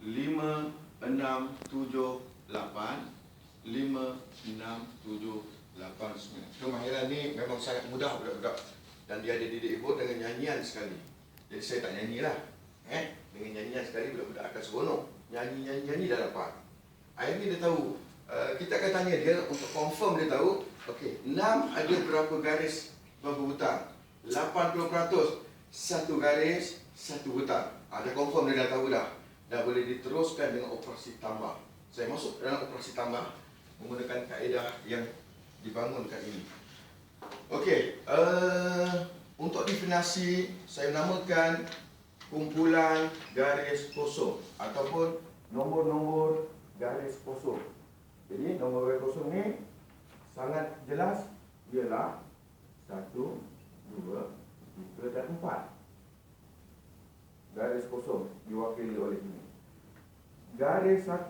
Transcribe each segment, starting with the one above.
5, 6, 7, 8. 5, 6, 7, 8, 9. Kemahiran ni memang sangat mudah budak-budak. Dan dia ada didik ibu dengan nyanyian sekali. Jadi saya tak nyanyilah. Dengan nyanyian sekali budak-budak akan seronok. Nyanyi dah dapat. Akhirnya dia tahu. Kita akan tanya dia untuk confirm dia tahu. Okey, 6 ada berapa garis berapa butang? 80%. Satu garis, satu butang. Dia confirm dia dah tahu dah. Dah boleh diteruskan dengan operasi tambah. Saya masuk dalam operasi tambah menggunakan kaedah yang dibangunkan ini. Okey, untuk definisi saya namakan kumpulan garis kosong ataupun nombor-nombor garis kosong. Jadi nombor garis kosong ni sangat jelas, ialah 1, 2, 3 dan 4. Garis kosong diwakili oleh ini. Garis 1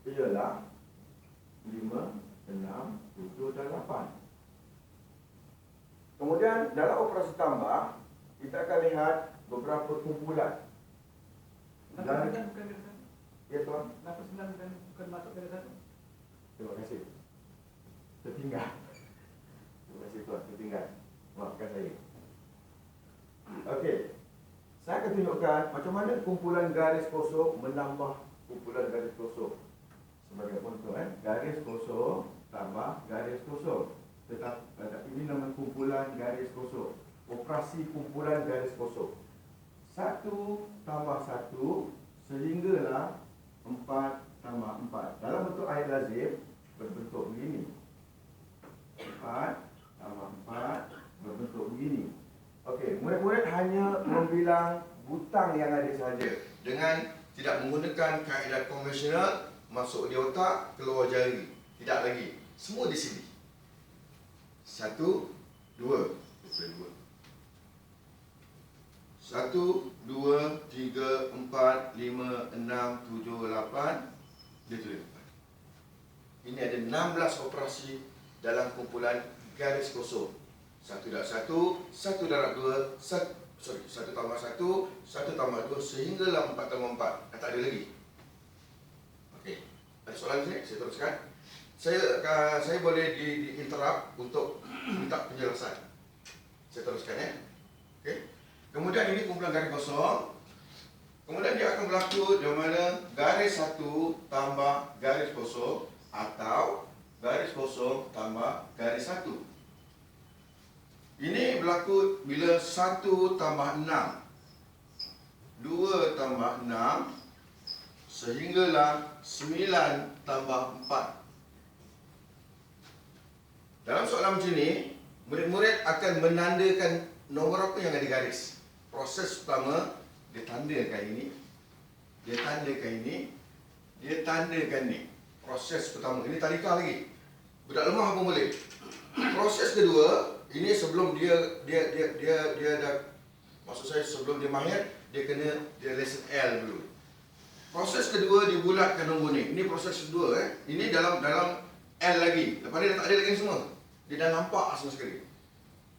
ialah 5, 6, 7 dan 8. Kemudian dalam operasi tambah, kita akan lihat beberapa kumpulan. Dan ya tuan, bukan masuk garis satu. terima kasih. Tertinggal. Terima kasih tuan, tertinggal. Maafkan saya. Okey. Saya akan tunjukkan macam mana kumpulan garis kosong menambah kumpulan garis kosong. Sebagai contoh, garis kosong tambah garis kosong. Tetapi ini nama kumpulan garis kosong. Operasi kumpulan garis kosong. 1 tambah 1 sehinggalah 4 tambah 4. Dalam bentuk air lazim berbentuk begini. 4 tambah 4 berbentuk begini. Okey, murid-murid hanya membilang butang yang ada sahaja dengan tidak menggunakan kaedah konvensional, masuk di otak, keluar jari. Tidak lagi. Semua di sini. 1, 2. 1, 2, 3, 4, 5, 6, 7, 8. Dia tulis 4. Ini ada 16 operasi dalam kumpulan garis kosong. 1 darab 1, 1 darab 2, 1 tambah 1, 1 tambah 2 sehinggalah 4 tambah 4. Tak ada lagi. Okey. Ada soalan saya teruskan. Saya boleh di-interrupt untuk minta penjelasan. Saya teruskan Okey. Kemudian ini kumpulan garis kosong. Kemudian dia akan berlaku di mana garis 1 tambah garis kosong atau garis kosong tambah garis 1. Ini berlaku bila 1 tambah 6, 2 tambah 6 sehinggalah 9 tambah 4. Dalam soalan macam ni, murid-murid akan menandakan nombor apa yang ada garis. Proses pertama, dia tandakan ini, dia tandakan ini, dia tandakan ni. Proses pertama, ini tadika lagi. Budak lemah pun boleh. Proses kedua, ini sebelum dia dah, maksud saya sebelum dia mahir, dia lesson L dulu. Proses kedua dibulatkan nombor ni. Ini proses kedua Ini dalam L lagi. Lepas ni dah tak ada lagi semua. Dia dah nampak semua sekali.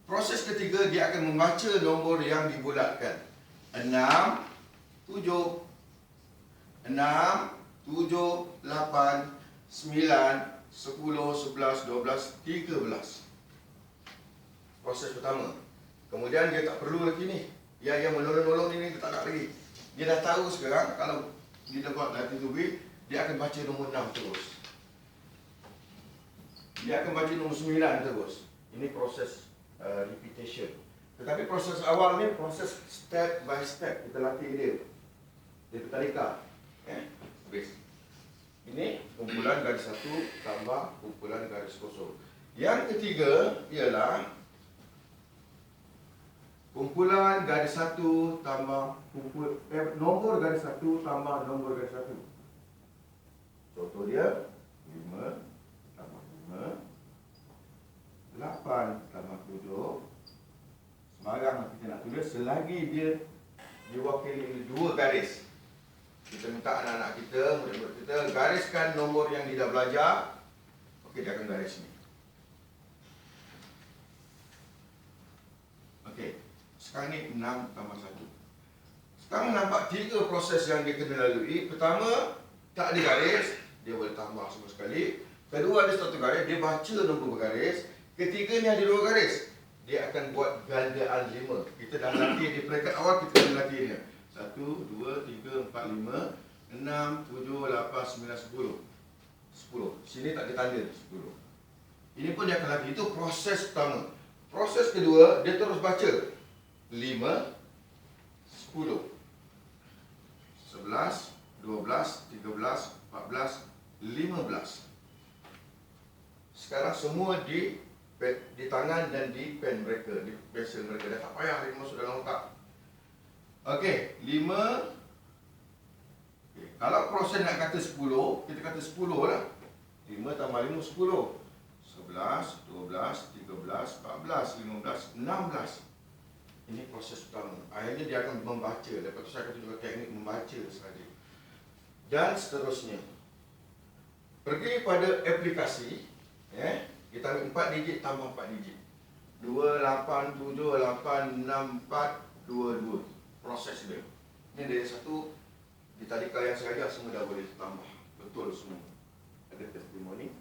Proses ketiga dia akan membaca nombor yang dibulatkan. 6, 7, 6, 7, 8, 9, 10, 11, 12, 13. Proses pertama. Kemudian dia tak perlu lagi ni. Yang menolong-nolong ini dia tak nak lagi. Dia dah tahu sekarang kalau dia buat latih tubuh, dia akan baca nombor 6 terus. Dia akan baca nombor 9 terus. Ini proses repetition. Tetapi proses awal ni proses step by step kita latih dia. Dia tadika. Habis. Ini kumpulan garis 1 tambah kumpulan garis kosong. Yang ketiga ialah kumpulan garis 1 tambah nombor garis 1 tambah nombor garis 1. Contoh dia 5 tambah 5, 8 tambah 7. Sembarang kita nak tulis selagi dia diwakili dua garis. Kita minta anak-anak kita, murid-murid kita gariskan nombor yang dia dah belajar. Okey, dia akan garis ni. Okey. Sekarang ni 6 tambah 1. Kami nampak 3 proses yang dia kena lalui. Pertama, tak ada garis, dia boleh tambah semua sekali. Kedua, ada satu garis, dia baca nombor bergaris. Ketiga ni ada 2 garis, dia akan buat gandaan 5. Kita dah latih di peringkat awal, kita kena latih dia. 1, 2, 3, 4, 5, 6, 7, 8, 9, 10. 10. Sini tak ada tanda 10. Ini pun dia akan latih. Itu proses pertama. Proses kedua, dia terus baca 5, 10, 11, 12, 13, 14, 15. Sekarang semua di tangan dan di pen mereka, di pensel mereka. Dah tak payah lagi masuk dalam otak. Okey, 5. Okay. Kalau proses nak kata 10, kita kata 10 lah. 5 tambah 5, 10. 11, 12, 13, 14, 15, 16. Ini proses pertama. Akhirnya dia akan membaca. Lepas tu saya akan tunjukkan teknik membaca sahaja. Dan seterusnya. Pergi pada aplikasi. Kita ambil 4 digit tambah 4 digit. 28786422. Proses dia. Ini dari satu. Di tadika yang saya ajar semua dah boleh tambah. Betul semua. Ada testimoni.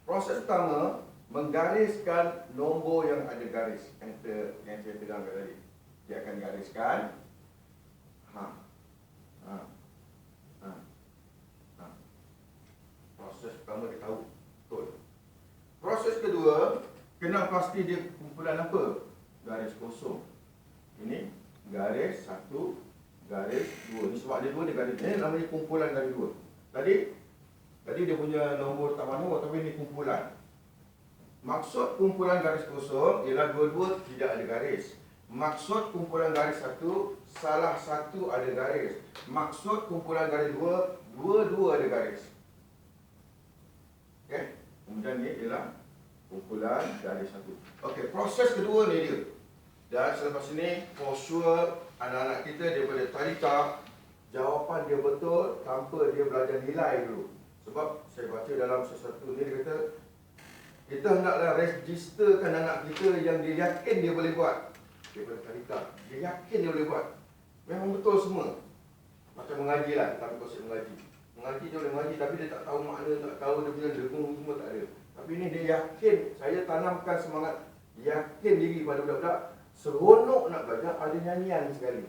Proses pertama, menggariskan nombor yang ada garis yang saya bilang tadi. Dia akan gariskan. Proses pertama dia tahu. Betul. Proses kedua, kena pasti dia kumpulan apa? Garis kosong. Ini garis 1, garis 2. Ini sebab dia 2 dia garis. Ini namanya kumpulan garis 2. Tadi dia punya nombor tak mahu, tapi ini kumpulan. Maksud kumpulan garis kosong ialah dua-dua tidak ada garis. Maksud kumpulan garis 1, salah satu ada garis. Maksud kumpulan garis 2, dua-dua ada garis. Okey. Kemudian ni ialah kumpulan garis 1. Okey, proses kedua ni dia. Dan selepas ini, for sure anak-anak kita daripada tadika, jawapan dia betul tanpa dia belajar nilai dulu. Sebab saya baca dalam sesuatu ni, dia kata kita hendaklah registerkan anak kita yang dia yakin dia boleh buat. Daripada tadika, dia yakin dia boleh buat. Memang betul semua. Macam mengaji lah, kita ambil konsep mengaji. Mengaji dia boleh mengaji, tapi dia tak tahu makna, tak tahu dia punya dengung semua tak ada. Tapi ni dia yakin, saya tanamkan semangat yakin diri pada budak-budak. Seronok nak belajar, ada nyanyian sekali.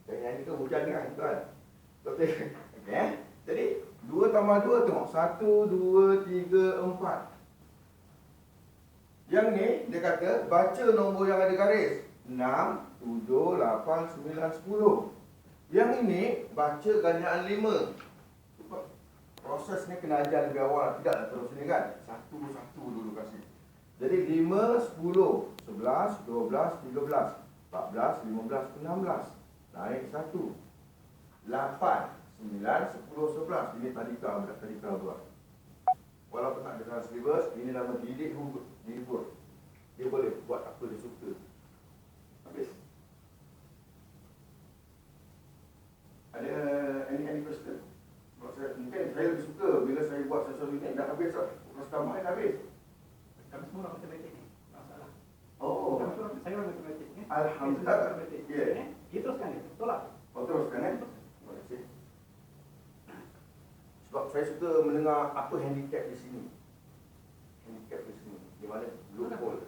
Dan nyanyi tu hujan kan, tuan. Okey. Jadi 2 tambah 2 tengok. 1, 2, 3, 4. Yang ni dia kata baca nombor yang ada garis. 6, 7, 8, 9, 10. Yang ini baca gandaan 5. Proses ni kena ajar lebih awal. Tidaklah terus ni kan. Satu-satu dulu kasih. Jadi 5, 10, 11, 12, 13, 14, 15, 16. Naik 1. 8, 9, 10, 11. Ini tadika, budak tadika buat. Walaupun tak ada dalam syllabus, ini nama didik hibur. Dia boleh buat apa dia suka. Habis. Ada any question? Mungkin saya lebih suka bila saya buat sesuatu ni dah habis lah. Kelas tambahan dah habis. Kami semua orang matematik ni. Masalah. Oh. Saya orang matematik ni. Alhamdulillah. Ya. Dia teruskan ni. Tolak. Oh, teruskan Terima kasih. Sebab saya suka mendengar apa handicap di sini. Handicap di sini. Di mana? Loophole.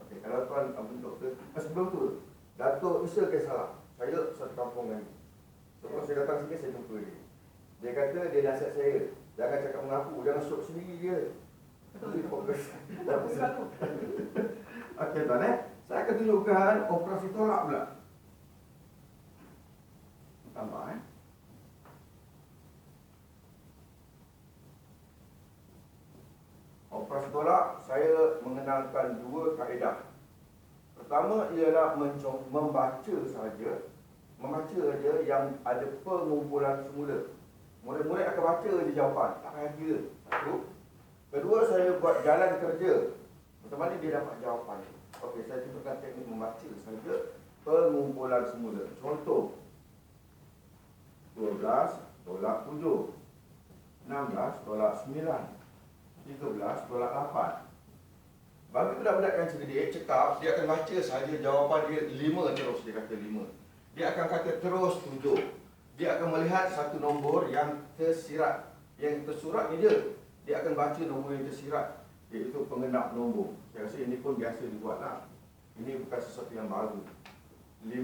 Okey, kalau tuan Abang Doktor. Sebelum tu, Datuk Isa Kesalah. Saya satu kampung lagi. Sebelum saya datang sini, saya jumpa dia. Dia kata, dia nasihat saya. Jangan cakap mengaku, jangan sok sendiri dia. Itu fokus. Okey tuan saya akan tunjukkan operasi tolak pula. Tambah Operasi tolak, saya mengenalkan 2 kaedah. Pertama ialah membaca saja. Membaca saja yang ada pengumpulan semula. Murid-murid akan baca je jawapan, tak payah kira. Satu. Kedua, saya buat jalan kerja. Macam mana dia dapat jawapan. Okey, saya tunjukkan teknik membaca saja pengumpulan semula. Contoh. 12 tolak 7. 16 tolak 9. 13 tolak 8. Bagi budak-budak yang cerdik, cekap, dia akan baca sahaja jawapan dia 5 terus, dia kata 5. Dia akan kata terus 7. Dia akan melihat satu nombor yang tersirat. Yang tersurat ni dia akan baca nombor yang tersirat, iaitu pengenap nombor. Saya rasa ini pun biasa dibuatlah. Ini bukan sesuatu yang baru. 5,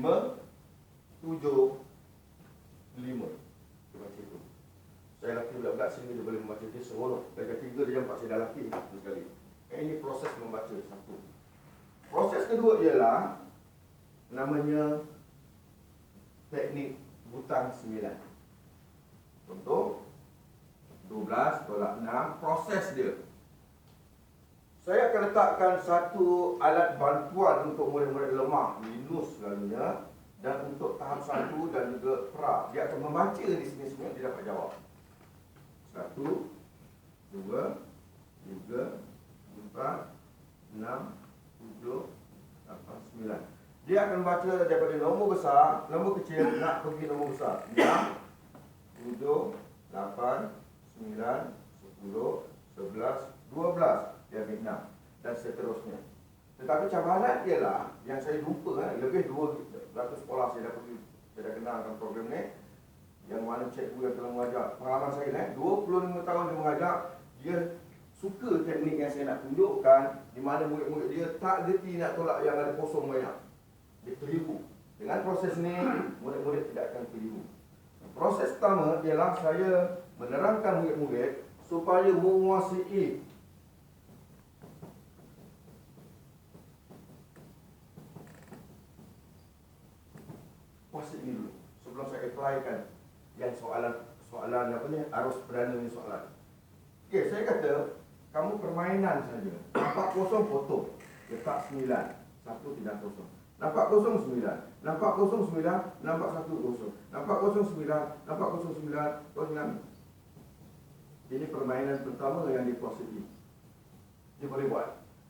7, 5. Dia baca itu. Saya latih budak-budak sehingga dia boleh membaca dia seronok. Dari 3 dia nampak saya dah latih sekali. Ini proses membaca satu. Proses kedua ialah namanya teknik butang 9. Contoh 12 tolak 6, proses dia. Saya akan letakkan satu alat bantuan untuk murid-murid lemah, Linus selalunya, dan untuk tahap 1 dan juga pra. Dia akan membaca di sini semua, dia dapat jawab. 1, 2, 3, 4, 6, 7, 8, 9. Dia akan baca daripada nombor besar, nombor kecil nak pergi nombor besar. 6, 7, 8, 9, 10, 11, 12. Dia ambil 6 dan seterusnya. Tetapi cabaran ialah yang saya lupa, lebih 200 sekolah saya dah pergi, saya dah kenalkan program ni, yang mana cikgu yang telah mengajar. Pengalaman saya 25 tahun dia mengajar, dia suka teknik yang saya nak tunjukkan, di mana murid-murid dia tak gerti nak tolak yang ada kosong banyak. Dia keliru. Dengan proses ni, murid-murid tidak akan keliru. Proses pertama ialah saya menerangkan murid-murid supaya menguasai ini dulu. Sebelum saya applykan yang soalan apa ni, arus perdana ni soalan. Okey, saya kata kamu permainan saja. Nampak kosong potong. Letak 9. Satu tidak kosong. Nampak kosong 9. Nampak kosong 9. Nampak satu kosong. Nampak kosong 9. Nampak kosong 9. Kosong. Ini permainan pertama yang dikuasai. Dia boleh buat.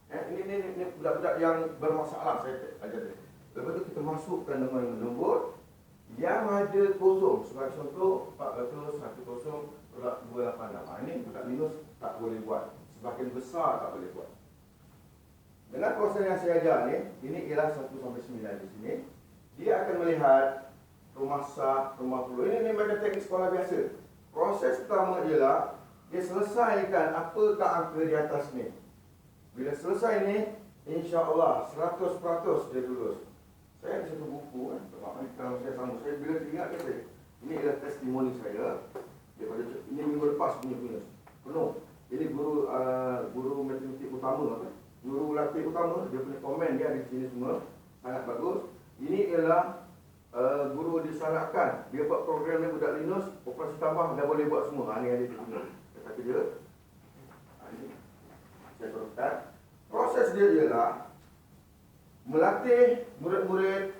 Ini budak-budak yang bermasalah saya ajar dia. Lepas tu kita masukkan nombor yang ada kosong. Sebagai contoh 400, 10, 286. Ini budak minus tak boleh buat. Semakin besar tak boleh buat. Dengan proses yang saya ajar ni, ini ialah 1 sampai 9 di sini. Dia akan melihat rumah sah, rumah puluh. Ini macam teknik sekolah biasa. Proses pertama ialah dia selesaikan apakah angka di atas ni. Bila selesai ni, insya-Allah 100% dia lulus. Saya ada satu buku kalau saya sama, saya bila teringat kata, ini adalah testimoni saya daripada ini minggu lepas punya penuh. Ini guru matematik utama guru latih utama, dia punya komen dia ada di sini semua, sangat bagus. Ini ialah guru disalahkan, dia buat program ni budak Linus, operasi tambah dah boleh buat semua. Ini ada di sini. Kata dia. Ini saya teruskan. Proses dia ialah melatih murid-murid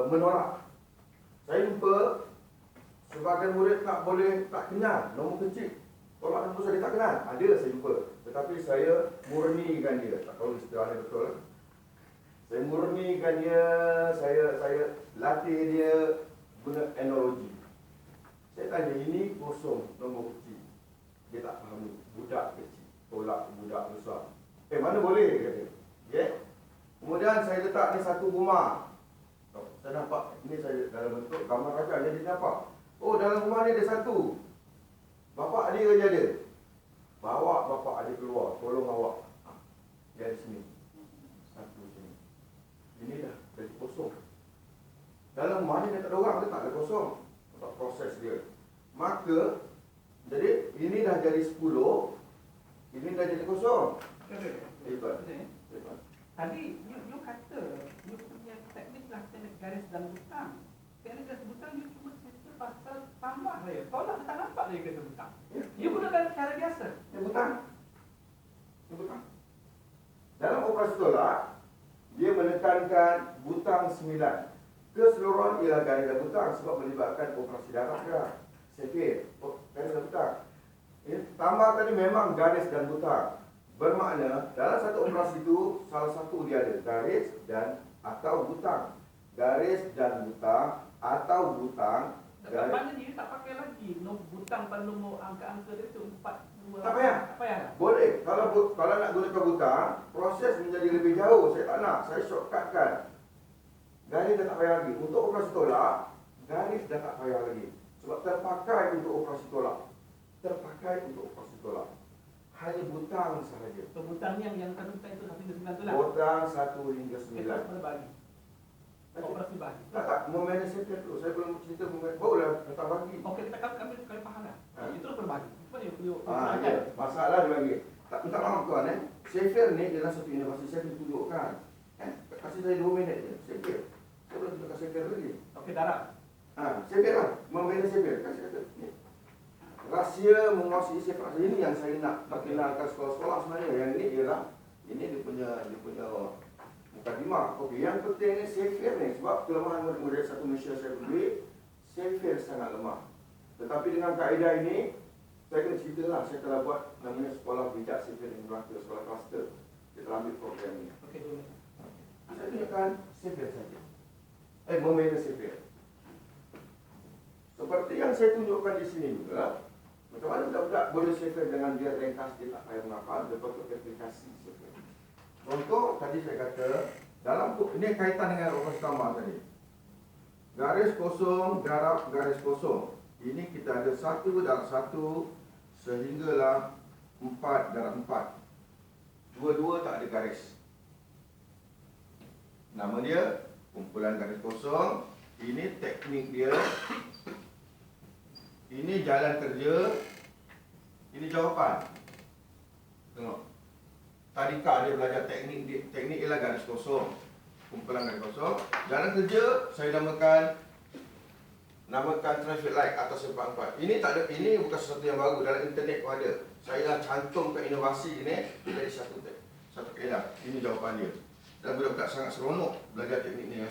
menolak. Saya jumpa sebagian murid tak kenal nombor kecil. Tolak nombor saya tak kenal. Ada saya jumpa. Tetapi saya murnikan dia. Tak tahu istilahnya betul. Saya murnikan dia, saya latih dia guna analogi. Saya tanya, ini kosong nombor kecil. Dia tak faham. Budak kecil tolak budak besar. Mana boleh, dia kata. Okay? Kemudian saya letak ni satu rumah. Saya nampak, ini saya dalam bentuk gambar raja, jadi nampak. Oh, dalam rumah ni ada satu. Bapak adik kerja ada. Bawa bapak adik keluar, tolong awak. Dia di sini. Satu sini. Ini dah jadi kosong. Dalam rumah ni dia tak ada orang, dia tak ada kosong. Untuk proses dia. Maka, jadi ini dah jadi 10. Ini dah jadi kosong. Hebat. Tadi you kata you punya teknik lah garis dan butang. Garis dan butang you cuma cerita pasal tambah saja. Kalau tak nampak dia kata butang. You gunakan cara biasa. Dia butang. Dalam operasi tolak, dia menekankan butang 9. Keseluruhan ialah garis dan butang sebab melibatkan operasi darah ke. Sefir, garis dan butang. Tambah tadi memang garis dan butang. Bermakna dalam satu operasi itu salah satu dia ada garis dan atau butang. Garis dan butang atau butang Dapat mana dia tak pakai lagi butang pada nombor angka-angka dia tu 4, 2. Tak payah. Tak payah. Boleh. Kalau nak gunakan butang, proses menjadi lebih jauh. Saya tak nak. Saya shortcutkan. Garis dah tak payah lagi. Untuk operasi tolak, garis dah tak payah lagi. Sebab terpakai untuk operasi tolak. Terpakai untuk operasi tolak. Hanya butang sahaja. So, butang yang butang itu 1 hingga 9 tu lah. Butang 1 hingga 9. Kita boleh bagi. Operasi bagi. Tak, memanage sekian dulu. Saya belum cerita memanage. Barulah datang bagi. Okey, kita kami faham lah. Itu terus berbagi. Apa dia? Ya. Masalah dia bagi. Tak minta maaf tuan Sheffield ni ialah satu inovasi saya boleh tunjukkan. Kasih saya 2 minit je. Sheffield. Saya belum tunjukkan Sheffield lagi. Okey, darab. Sheffield lah. Memanage Sheffield. Kasih kata. Ni. Rahsia menguasai Sheffield. Ini yang saya nak perkenalkan sekolah-sekolah sebenarnya. Yang ini ialah dia punya mukadimah. Okey, yang penting ni Sheffield ni sebab kelemahan murid-murid satu Malaysia saya beli, Sheffield sangat lemah. Tetapi dengan kaedah ini saya kena ceritalah, saya telah buat namanya sekolah bijak Sheffield di Melaka, sekolah kluster. Kita ambil program ini. Okey, 2 minit. Saya tunjukkan Sheffield saja. Memanage Sheffield. Seperti yang saya tunjukkan di sini juga, macam mana budak-budak boleh Sheffield dengan dia ringkas, dia tak payah menghafal, dia patut aplikasi Sheffield. Contoh tadi saya kata, dalam ini kaitan dengan operasi tambah tadi. Garis kosong, darab garis kosong. Ini kita ada 1 darab 1 sehinggalah 4 darab 4. Dua-dua tak ada garis. Nama dia kumpulan garis kosong. Ini teknik dia. Ini jalan kerja. Ini jawapan. Tengok. Tadika dia belajar teknik ialah garis kosong. Kumpulan garis kosong. Jalan kerja saya namakan traffic light atau simpang 4. Ini tak ada, ini bukan sesuatu yang baru, dalam internet pun ada. Saya dah cantumkan inovasi ini jadi satu kaedah. Ini jawapan dia. Dan budak-budak sangat seronok belajar teknik ni.